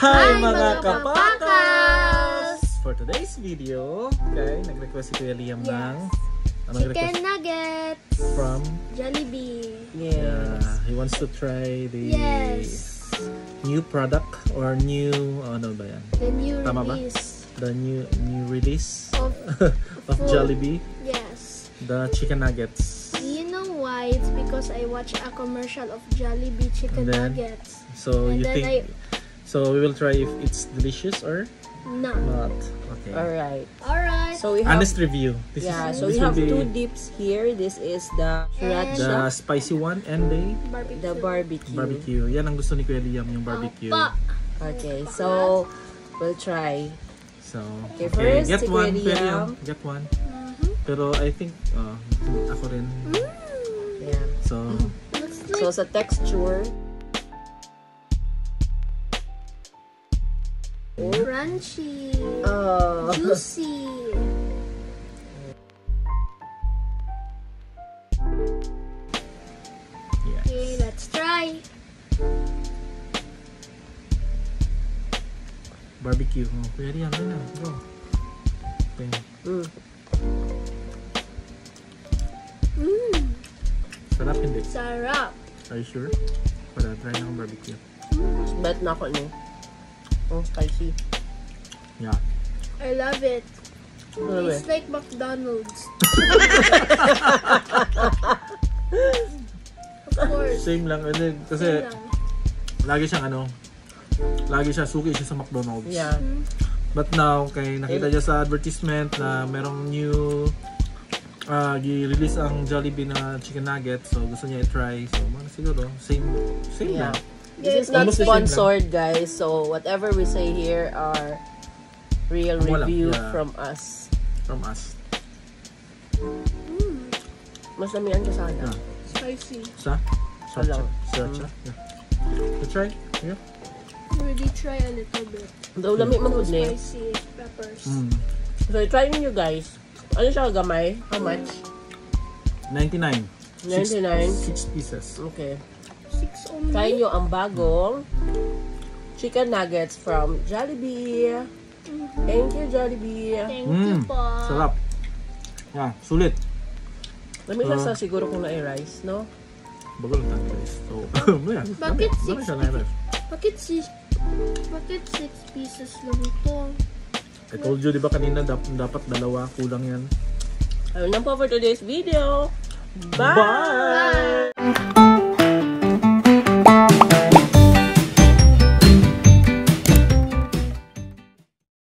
Hi mga kapakas! For today's video, okay, nag-request si Kuya Liam ng chicken nuggets from Jollibee. Yeah, he wants to try the new product or new ano ba yan? The new Tama release. Ba? The new release of food. Jollibee. Yes. The chicken nuggets. You know why? It's because I watched a commercial of Jollibee chicken nuggets. So and you think? So we will try if it's delicious or not. Okay. Alright. So we have honest review. So we have two dips here. This is the the spicy one and the barbecue. Yan ang gusto ni Kuya Liam, yung barbecue. Okay, so we'll try. So okay, first get si one, Kuya Liam. Get one. Pero I think ako rin. Yeah. So sa texture, crunchy, juicy. Yes. Okay, let's try. Barbecue. Kuya Liam, ano na? Go. Okay. Sarap hindi? Sarap. Are you sure? Para try na akong barbecue. bet na ako ni. Spicy. Yeah. I love it. It's like McDonald's. Of course. Same lang. Kasi lagi siyang lagi siya, suki siya sa McDonald's. Yeah. But now, kay nakita niya sa advertisement na merong new gi-release ang Jollibee na chicken nuggets. So gusto niya i-try. So siguro, same lang. This is not sponsored, guys. So whatever we say here are real review from us. From us. Mas lamian ka sana. Spicy. Sriracha. Yeah. Let's try. Yeah. Already try a little bit. Daw lami man hud ni. Spicy peppers. So try niyo guys. Ano siya gamay? How much? 99. 99. 6 pieces. Okay. 6 only. Try nyo ang bagong chicken nuggets from Jollibee. Thank you, Jollibee. Thank you po. Sarap. Yeah, sulit. Lami siya sa siguro kung na-rice, no? Bagal ang guys. So, Bakit bakit 6 pieces lang ito? I told you, di ba kanina, dapat dalawa, kulang yan. Ayun lang po for today's video. Bye!